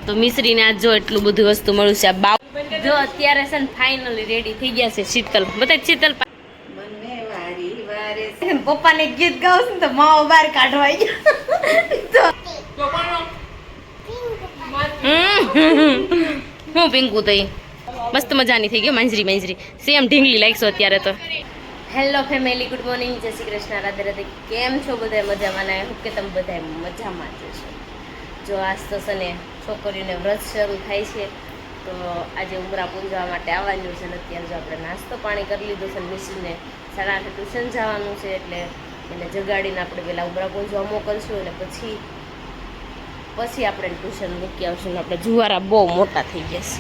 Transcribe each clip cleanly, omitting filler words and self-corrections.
તો મિશ્રીને આજ જો એટલું બધું વસ્તુ મળ્યું છે. આ બાવ જો અત્યારે છે ને ફાઇનલી રેડી થઈ ગયા છે. શીતલ બતાય શીતલ પપ્પાને ગીત ગાવ ને તો માવો બહાર કાઢવા હું પિંકુ થઈ મસ્ત મજાની થઈ ગયો. માંજરી સેમ ઢીંગલી લાગશો અત્યારે તો. હેલો ફેમિલી, ગુડ મોર્નિંગ, જય શ્રી કૃષ્ણ, રાધે રાધે. કેમ છો બધા? મજામાં ને? હું કે તમે બધા મજામાં જ છો. જો આજ તો છે ને છોકરીઓને વ્રત શરૂ થાય છે તો આજે ઉમરા પૂંજવા માટે આવવાનું છે ને અત્યારે જો આપણે નાસ્તો પાણી કરી લીધો છે. મિશ્રીને 8:30 ટ્યુશન જવાનું છે એટલે એને જગાડીને આપણે પહેલાં ઉમરા પૂંજવા મોકલશું અને પછી આપણે ટ્યુશન મૂકી આવશું. આપણે જુવારા બહુ મોટા થઈ ગયા છે.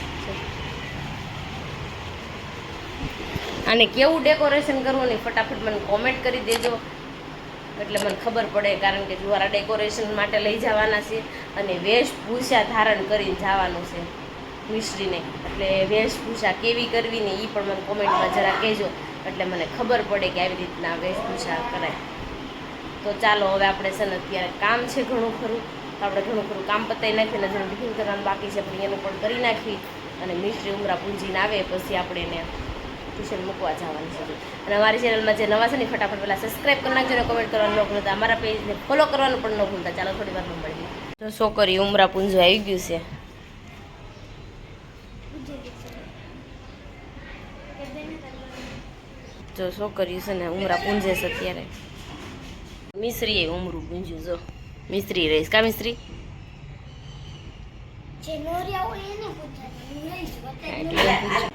અને કેવું ડેકોરેશન કરવું ને ફટાફટ મને કોમેન્ટ કરી દેજો એટલે મને ખબર પડે, કારણ કે જુવારા ડેકોરેશન માટે લઈ જવાના છે અને વેશભૂષા ધારણ કરીને જવાનું છે મિશ્રીને. એટલે વેશભૂષા કેવી કરવી ને એ પણ મને કોમેન્ટમાં જરા કહેજો એટલે મને ખબર પડે કે આવી રીતના વેશભૂષા કરાય. તો ચાલો હવે આપણે છે ને અત્યારે કામ છે ઘણું ખરું, તો આપણે ઘણું ખરું કામ પતાવી નાખીને જેનું ટિફિન કરવાનું બાકી છે પણ એનું પણ કરી નાખી અને મિશ્રી ઉમરા પૂંજીને આવે પછી આપણે એને ટ્યુશન મૂકવા જવાનું છે. અને અમારી ચેનલમાં જે નવા છે ને ફટાફટ પહેલાં સબસ્ક્રાઈબ કરી નાખજો અને કોમેન્ટ કરવાનું ન ભૂલતા, અમારા પેજને ફોલો કરવાનું પણ ન ભૂલતા. ચાલો થોડી વારમાં મળીએ. તો છોકરી ઉમરા પૂંજવા આવી ગયું છે. જો છોકરી છે ને ઉમરા પૂંજે છે અત્યારે. મિશ્રીએ ઉમરું પૂંજ્યું. જો મિશ્રી રહીશ કા મિશ્રી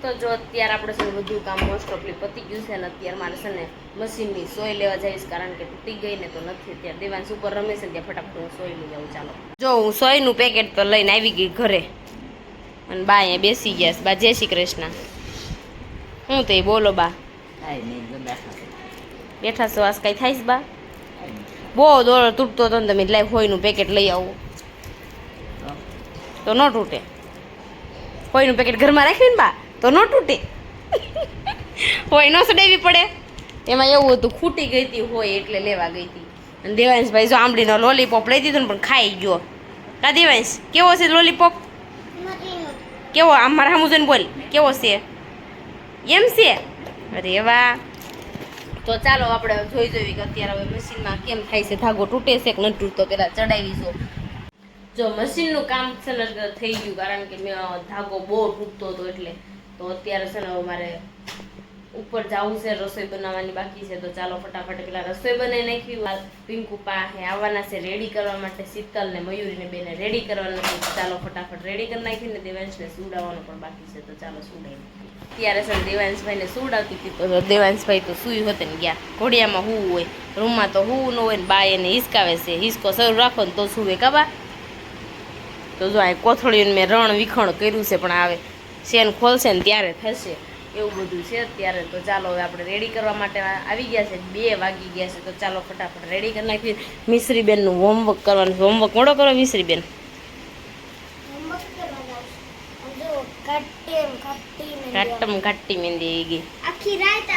તો જો અત્યારે આપણે છે ને બધું કામ મોસ્ટ ઓફલી પતી ગયું છે અને અત્યારે મારે છે ને મશીનની સોય લેવા જઈશ, કારણ કે તૂટી ગઈ ને તો નથી. અત્યારે દેવાંશ ઉપર રમે છે ત્યાં ફટાફટ હું સોય લઈ જાઉં. ચાલો જો હું સોયનું પેકેટ તો લઈને આવી ગઈ ઘરે અને બા અહીંયા બેસી ગયા છે. બા જય શ્રી કૃષ્ણ. શું તે બોલો બા? બેઠા છો? આજ કઈ થાય છે બા? બહુ દોડો તૂટતો હતો ને તમે લાઈ હોયનું પેકેટ લઈ આવો તો ન તૂટે. હોયનું પેકેટ ઘરમાં રાખવી ને બા તો ન તૂટે. હોય ન સડાવી પડે. એમાં એવું હતું ખૂટી ગઈ હતી હોય એટલે લેવા ગઈ હતી. અને દેવાંશભાઈ જો આંબળીનો લોલીપોપ લઈ દીધો ને પણ ખાઈ ગયો. કા દેવાંશ કેવો છે લોલીપોપ? કેવો? આમ મારા સામું જોઈને બોલ કેવો છે? એમ છે? અરે વાહ. તો ચાલો આપણે જોઈ કે અત્યારે હવે મશીનમાં કેમ થાય છે. ધાગો તૂટે છે કે નથી તૂટતો પહેલાં ચડાવીશું. જો મશીનનું કામ છે ને થઈ ગયું, કારણ કે મેં ધાગો બહુ તૂટતો હતો એટલે. તો અત્યારે છે ને મારે ઉપર જવું છે, રસોઈ બનાવવાની બાકી છે. તો ચાલો ફટાફટ પેલા રસોઈ બનાવી નાખી. પિંકુ પાસે આવવાના છે રેડી કરવા માટે. શીતલ ને મયુરીને બેને રેડી કરવાના છે. ચાલો ફટાફટ રેડી કરી નાખીને દેવાંશને સુડાવવાનું પણ બાકી છે. તો ચાલો સુડાવી નાખીએ. ત્યારે છે દેવાંશભાઈને સુડાવતી હતી તો દેવાંશભાઈ તો સૂઈ હોતે ને ગયા. ઘોડિયામાં હુવું હોય, રૂમમાં તો હુવું ન હોય ને બા એને હિસકાવે છે. હિસકો શરૂ રાખો ને તો સુવે કાબા. તો જો આ કોથળીઓને મેં રણ વિખણ કર્યું છે પણ આવે શેન ખોલશે ને ત્યારે થશે એવું બધું છે અત્યારે. તો ચાલો હવે આપણે રેડી કરવા માટે આવી ગયા છે. 2 વાગી ગયા છે. તો ચાલો ફટાફટ રેડી કરી નાખીએ. મિશ્રીબેનનું હોમવર્ક કરવાનું. હોમવર્ક મોડો કરો મિશ્રીબેન. કાટ્ટી મહેંદી ગઈ આખી રાત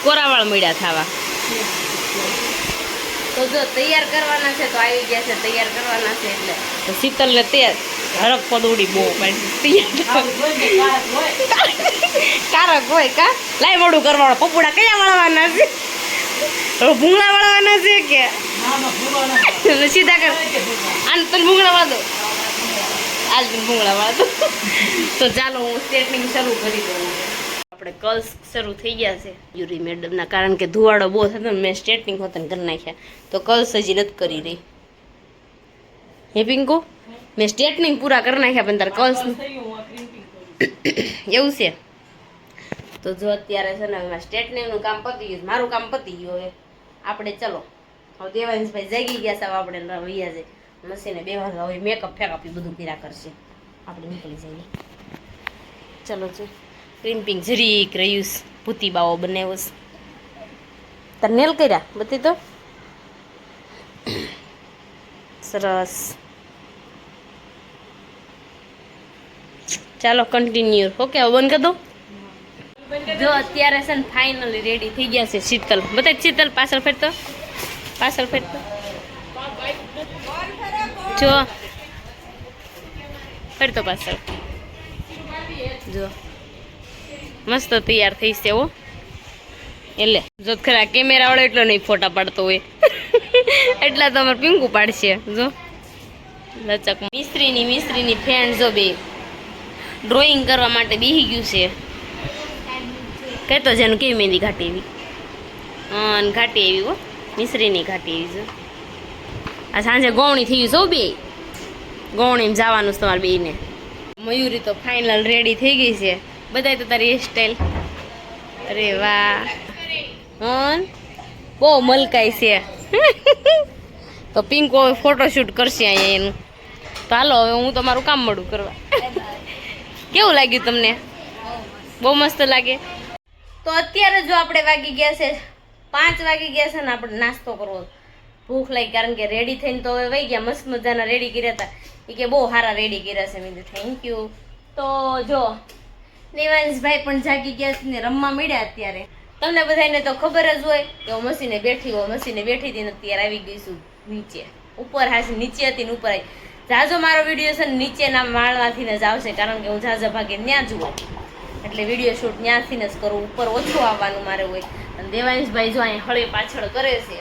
કોરાવાળ મળ્યા થવા. તો જો તૈયાર કરવાના છે તો આવી ગયા છે. તૈયાર કરવાના છે એટલે તો શીતલને તૈયાર હરક પદોડી બહુ કારક હોય કા. લાઈ મોડું કરવાળો. પપુડા કયા વળવાના છે? ભૂંગળા વળવાના છે કે સીધા કર? આને તને ભૂંગળા વાળો દો. આજ ભૂંગળા વાળો દો. તો ચાલો હું સ્ટ્રેટનિંગ શરૂ કરી દઉં. આપણે કર્લ્સ શરૂ થઈ ગયા છે યુરી મેડમના, કારણ કે ધુવાડો બહુ થતો ને મેં સ્ટ્રેટનિંગ હોતા કરી નાખ્યા. તો કર્લ્સ હજી નથી કરી રહી. હે પિંકુ મેં સ્ટ્રેટનિંગ પૂરા કરી નાખ્યા પણ તારે કર્લ્સ એવું છે. તો જો અત્યારે છે ને સ્ટ્રેટનિંગનું કામ પતી ગયું. મારું કામ પતી ગયું. હવે આપણે ચલો હવે દેવાંશભાઈ જાગી ગયા છે. આપણે વૈયા છે મશીને બેવા. હવે મેકઅપ ફેકઅપ બધું કર્યા કરશે. આપણે નીકળી જઈએ. ચલો જો ક્રિમ્પિંગ જરીક રહ્યું. ભૂતી બાવો બનાવ્યો છે. તાર નેલ કર્યા બધી તો સરસ. ચાલો કન્ટિન્યુ. ઓકે હવે બંધ કરી દો. જો અત્યારે છે ને ફાઇનલી રેડી થઈ ગયા છે શીતલ. બતાય શીતલ પાછળ ફેરતો, પાછળ ફેરતો. જો ફેરતો પાછળ. જો મસ્ત તૈયાર થઈ છે હો. એટલે જો ખરા કેમેરા વાળો એટલો નહીં ફોટા પાડતો હોય એટલા તો અમારે પિંકુ પાડશે. જો લચક મિસ્ત્રીની ફ્રેન્ડ જો બે ડ્રોઈંગ કરવા માટે બેસી ગયું છે. કહેતો જેનું કેવી મહેંદી ઘાટી એવી. હા ઘાટી એવી હો, મિશ્રીની ઘાટી એવી છે. આ સાંજે ગૌણી થઈ ગયું સૌ બે ગૌણીમાં જવાનું છે તમારે બેને. મયુરી તો ફાઇનલ રેડી થઈ ગઈ છે. બધાય તો તારી હેરસ્ટાઈલ. અરે વાહ હન બહુ મલકાય છે. તો પિંકો હવે ફોટોશૂટ કરશે અહીંયા એનું. તો હાલો હવે હું તમારું કામ મળું કરવા. કેવું લાગ્યું તમને? બહુ મસ્ત લાગે. તો અત્યારે જો આપણે વાગી ગયા છે 5 વાગી ગયા છે ને આપણે નાસ્તો કરવો. ભૂખ લાગી કારણ કે રેડી થઈને તો હવે વહી ગયા. મસ્ત મજાના રેડી કર્યા હતા. એ કે બહુ સારા રેડી કર્યા છે. મેં થેન્ક યુ. તો જો દેવાંશભાઈ પણ જાગી ગયા છે ને રમવા મળ્યા. અત્યારે તમને બધાને તો ખબર જ હોય કે હું મસીને બેઠી હતી ને અત્યારે આવી ગઈ છું નીચે. ઉપર હાસી નીચે હતી ને ઉપર આવી. જાજો મારો વિડીયો છે ને નીચેના માળમાંથી ને જ આવશે કારણ કે હું જાજા ભાગે ત્યાં જુઓ એટલે વિડીયો શૂટ ત્યાંથી જ કરું. ઉપર ઓછું આવવાનું મારે હોય. અને દેવાંશભાઈ જો અહીંયા હળે પાછળ કરે છે.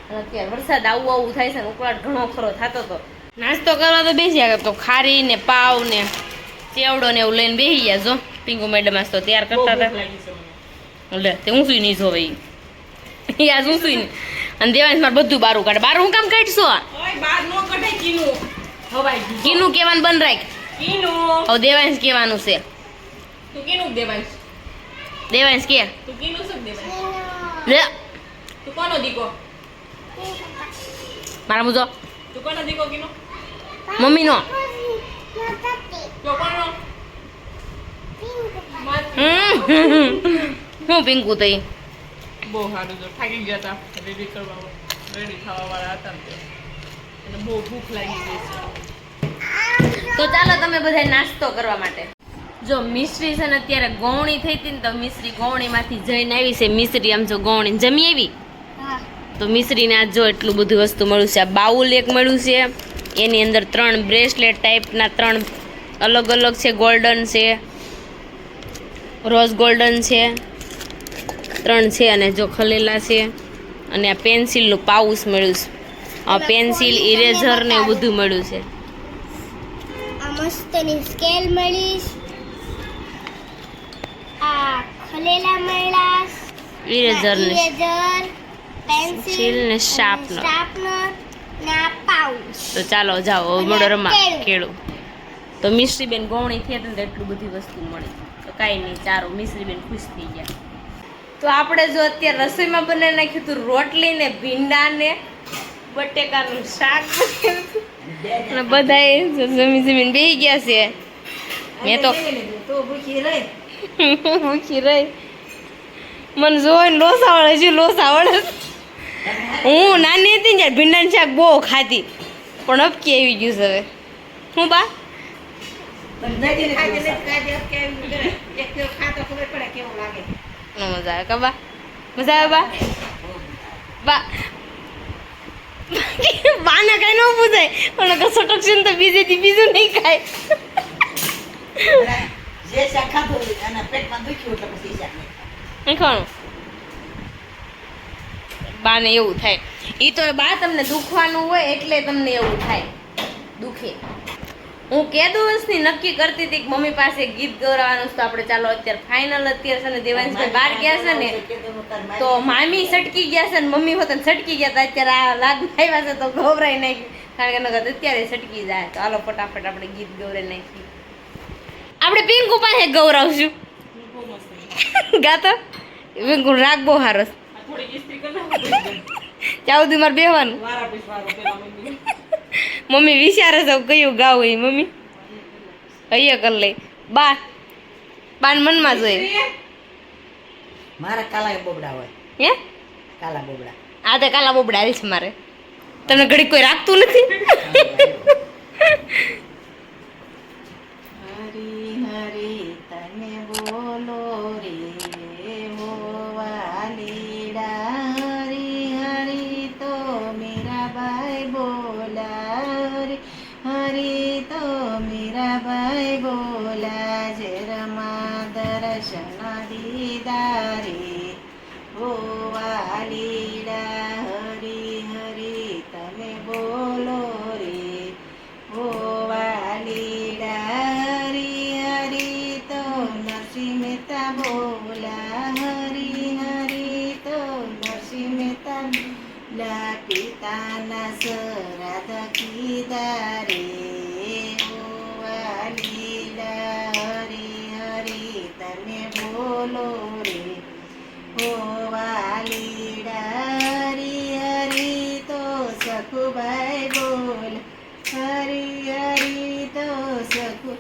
અને અત્યારે વરસાદ આવું થાય છે ને ઉકળાટ ઘણો ખરો થતો હતો. નાસ્તો કરવા તો બેસી ગયા તો ખારી ને પાવ ને ચેવડો ને એવું લઈને બેસી ગયા. જો પિંકુ મેડમ આજ તો તૈયાર કરતા હતા. લે તે હું સુઈ નહીં જોવે યાર હું સુઈ નહીં. અને દેવાંશ મારે બધું બારું કાઢે. બારું હું કામ કાઢશો? કીનું કેવાનું બંધ રાખ. હવે દેવાંશ કેવાનું છે. દેવાંશ કે લે તું કોનો દીકો? મારા મુજો તું કોનો દીકો કીનો? મમ્મીનો. તો કોનો? હું પિંકુ તઈ બહુ સારું જો થાકી ગયા હતા રેડી કરવા રેડી થવા વાળા હતા ને અને બહુ ભૂખ લાગી ગઈ છે. તો ચાલો તમે બધા નાસ્તો કરવા માટે. જો મિશ્રી છે ને અત્યારે ગૌણી થઈ હતી ને તો મિશ્રી ગૌણીમાંથી જઈને આવી છે. મિશ્રી આમ જો ગૌણી જમી આવી તો મિશ્રીને આજ જો એટલું બધું વસ્તુ મળ્યું છે. આ બાઉલ એક મળ્યું છે. એની અંદર 3 બ્રેસલેટ ટાઈપના 3 અલગ અલગ છે. ગોલ્ડન છે, રોઝ ગોલ્ડન છે, 3 છે. અને જો ખલેલા છે. અને આ પેન્સિલનું પાઉચ મળ્યું છે. આ પેન્સિલ ઇરેઝર ને એવું બધું મળ્યું છે. આ મસ્તની સ્કેલ મળીશ. આ ખલેલા મળ્યા. ઇરેઝર ને પેન્સિલ ને શાર્પનર. ને આ પાઉચ. તો ચાલો જાઓ અને મોડો રમા કેળું. કેળું. તો મિશ્રીબેન ગૌણી થયા હતા ને તો એટલું બધી વસ્તુ મળી. તો કાંઈ નહીં ચારો મિશ્રીબેન ખુશ થઈ ગયા. તો આપણે જો અત્યારે રસોઈમાં બનાવી નાખ્યું હતું રોટલી ને ભીંડા ને બટેકાનું શાક અને બધાએ જમીન બેસી ગયા છે. મેં તો ભૂખી રહી. મને જોઈને લોસ આવડે છે લોસ આવડે. હું નાની હતી ને ભીંડાનું શાક બહુ ખાતી પણ અબકી આવી ગયું છે હવે. હું બા મજા આવે કબા મજા આવે બા બા બાને કઈ ન પૂછાય પણ કશો ટકશે તો બીજેથી બીજું નહીં ખાય. જે શાક ખાધું એના પેટમાં દુખ્યું એટલે પછી શાક નહીં ખાવાનું બાને એવું થાય. એ તો બા તમને દુખવાનું હોય એટલે તમને એવું થાય દુખે. હું કે દિવસની નક્કી કરતી હતી કે મમ્મી પાસે ગીત ગવડાવવાનું તો આપણે ચાલો અત્યારે ફાઇનલ અત્યારે છે ને દેવાંશભાઈ બહાર ગયા છે ને તો મામી સટકી ગયા છે ને મમ્મી હોત સટકી ગયા હતા. અત્યારે આ લાગ આવ્યા છે તો ગવરાઈ નાખ્યું કારણ કે નકર અત્યારે સટકી જાય. તો હાલો ફટાફટ આપણે ગીત ગવરાઈ નાખીએ. આપણે પિંકુ પાસે ગૌરાવશું ગાતો. પિંકુ રાગ બહુ સારો થોડી ઇસ્ત્રી કરી નાખો. ત્યાં સુધી મારે બેવાનું. વારા પીસ વારો પેલા મમ્મી મમ્મી વિચારે છે કયું ગાવું એ મમ્મી અહીંયા કરી લઈ. બા બાન મનમાં જોઈએ મારા કાલા બોબડા હોય હે કાલા બોબડા આ તો કાલા બોબડા હાલ છે મારે. તમને ઘડી કોઈ રાખતું નથી. હરી હરી તને બોલો રે લા પિતાના શ્રાદ્ધ કીધા રે ઓ વાલીડા હરી હરી તમે બોલો રે ઓ વાલીડા હરી હરી તો સખુભાઈ બોલ હરી હરી તો સખુ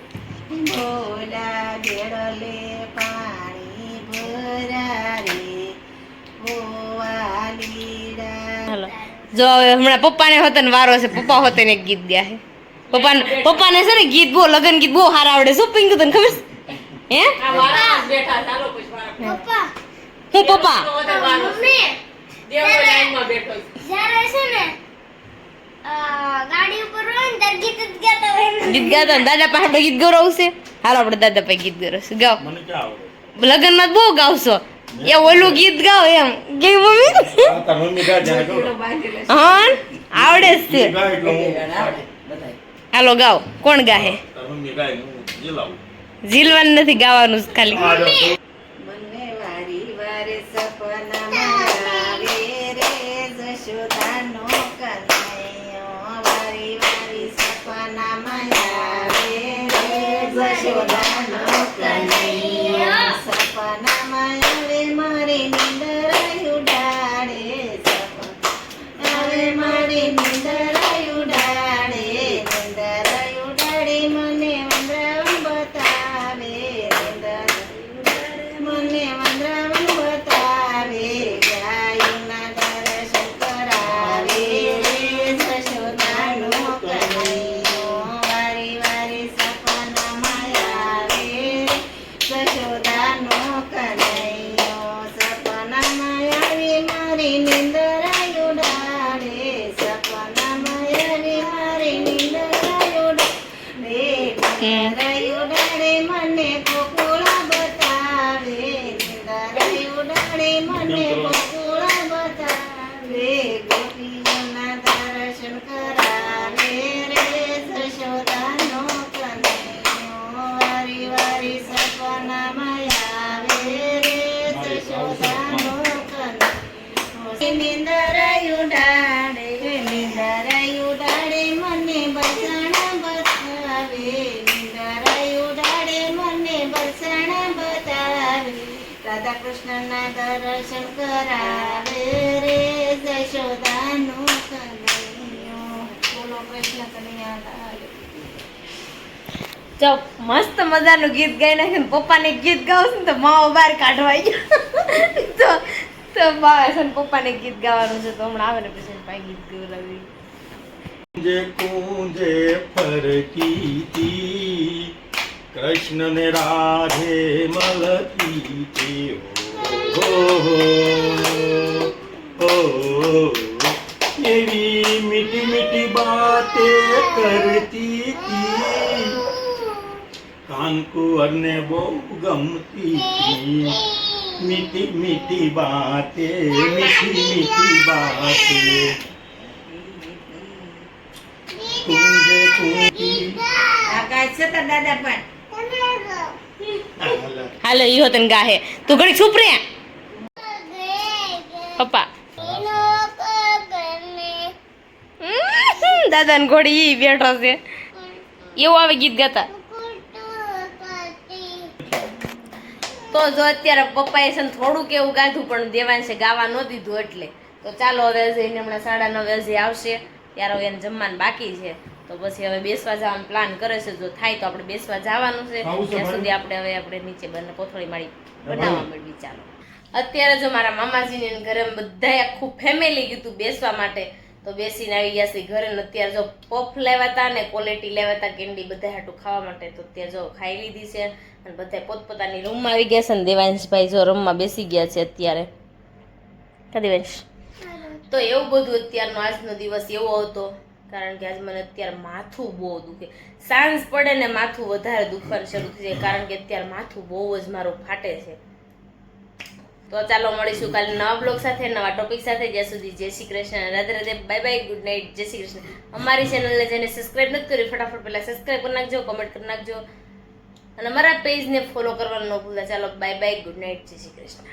બોલા બેડલે પાણી ભરા રે ઓ વાલીડા. હાલો જો હવે હમણાં પપ્પાને હોતે ને વારો છે, પપ્પા હોતે ને એક ગીત ગયા છે. પપ્પાને છે ને ગીત બહુ લગન ગીત બહુ સારા આવડે. શું પિંકુ તને ખબર છે? હે આ વાળા બેઠા ચાલો પછી વાળા પપ્પા હું પપ્પા મમ્મી દેવો લાઈનમાં બેઠો છે. જ્યારે છે ને ગાડી ઉપર હોય ને ત્યારે ગીત જ ગાતા હોય ગીત ગાતા ને દાદા પાસે આપણે ગીત ગૌરવશે. હાલો આપણે દાદા પાસે ગીત ગૌરવશે. ગાઓ મને ક્યાં આવડે? લગનમાં જ બહુ ગાવશો. એ ઓલું ગીત ગાઓ એમ કે મમ્મી આ તાર મમ્મી ગાય જાણે કહો. હા આવડે જ છે. ગાય એટલે હું આવડે બધાય. હાલો ગાઓ. કોણ ગાહે? તાર મમ્મી ગાય હું જીલાવું. જીલવાનું નથી, ગાવાનું જ ખાલી. આ જો મને વારી વારે સપનામાં આવે રે જશોદાનો કનૈયો વારી વારી સપનામાં આવે રે જશોદાનો કનૈયો સપનામાં આવે મારી નીંદર ઉડાડે આવે મારી નીંદર ઉડાડે મને વંદરાવન બતાવે મને વંદરાવન બતાવે ગાયોના દર્શન કરાવે રે જશોદાનો કનૈયો વારી વારી સપનામાં આવે જશોદાનો કનૈયો સપનામાં આવી મારી નીંદર ઉડાડે સપનામાં આવી મારી નીંદર ઉડાડે ઉડાડે મને ગોકુળા બતાવે ઉડાડે મને ગોકુળા બતાવે ગોપીઓના દર્શન કરાવે રે જશોદાનો કનૈયો વારી વારી સપનામાં આવે રે જશોદાનો કનૈયો નીંદર ઉડાડે મને બસણા બતાવે નીંદર ઉડાડે મને બસણા બતાવે રાધા કૃષ્ણના દર્શન કરાવે રે જશોદાનો કનૈયો બોલો કૃષ્ણ કનૈયા લાલ. જો મસ્ત મજાનું ગીત ગાઈ નાખ્યું ને પપ્પાને ગીત ગાવશે ને તો માવો બહાર કાઢવા ગયો તો બા છે ને પપ્પાને ગીત ગાવાનું છે તો હમણાં આવે ને પછી પાઈ ગીત ગવડાવી. કુંજે કુંજે ફરતી તી કૃષ્ણ ને રાધે મલતી તી ઓ એવી મીઠી મીઠી બાતે કરતી તી કાનકુંવર ને બહુ ગમતી તી મીઠી મીઠી બાતે મીઠી મીઠી બાતે કુંજે કુંજી આ કાંઈ છે તાર દાદા પણ હાલો ઈ હોતન ગાહે તું ઘડી ચૂપ રે પપ્પા. દાદા ને ઘોડી ઈ બેઠો છે એવું આવે ગીત ગાતા. તો જો અત્યારે પપ્પાએ છે ને થોડુંક એવું ગાધું પણ દેવાંશે ગાવા ન દીધું એટલે તો ચાલો હવે જઈને હમણાં 9:30 હજી આવશે ત્યારે હવે એને જમવાનું બાકી છે તો પછી હવે બેસવા જવાનો પ્લાન કરે છે. જો થાય તો આપણે બેસવા જવાનું છે ત્યાં સુધી આપણે નીચે બંને કોથળી માળી બનાવવા મળવી. ચાલો અત્યારે જો મારા મામાજીને ઘરે બધાએ આખું ફેમિલી ગયું બેસવા માટે તો બેસીને આવી ગયા છે ઘરે. અત્યારે જો પફ લેવા હતા ને ક્વોલિટી લેવા હતા કેન્ડી બધા હાટું ખાવા માટે તો ત્યાં જો ખાઈ લીધી છે અને બધા પોતપોતાની રૂમમાં આવી ગયા છે ને દેવાંશભાઈ જો રૂમમાં બેસી ગયા છે અત્યારે. કા દેવાંશ? તો એવું બધું અત્યારનો આજનો દિવસ એવો હતો કારણ કે આજ મને અત્યારે માથું બહુ દુખે. સાંજ પડે ને માથું વધારે દુખવાનું શરૂ થઈ જાય કારણ કે અત્યારે માથું બહુ જ મારું ફાટે છે. તો ચાલો મળીશું કાલે નવા બ્લોગ સાથે નવા ટોપિક સાથે. જ્યાં સુધી જય Shri Krishna, Radhe Radhe, bye bye, good night, જય શ્રી કૃષ્ણ. અમારી ચેનલને જેને સબસ્ક્રાઇબ નથી કરી ફટાફટ પહેલા સબસ્ક્રાઇબ કરી નાખજો, કમેન્ટ કરી નાખજો અને અમારા પેજને ફોલો કરવાનું ન ભૂલતા. ચાલો બાય બાય, ગુડ નાઇટ, જય શ્રી કૃષ્ણ.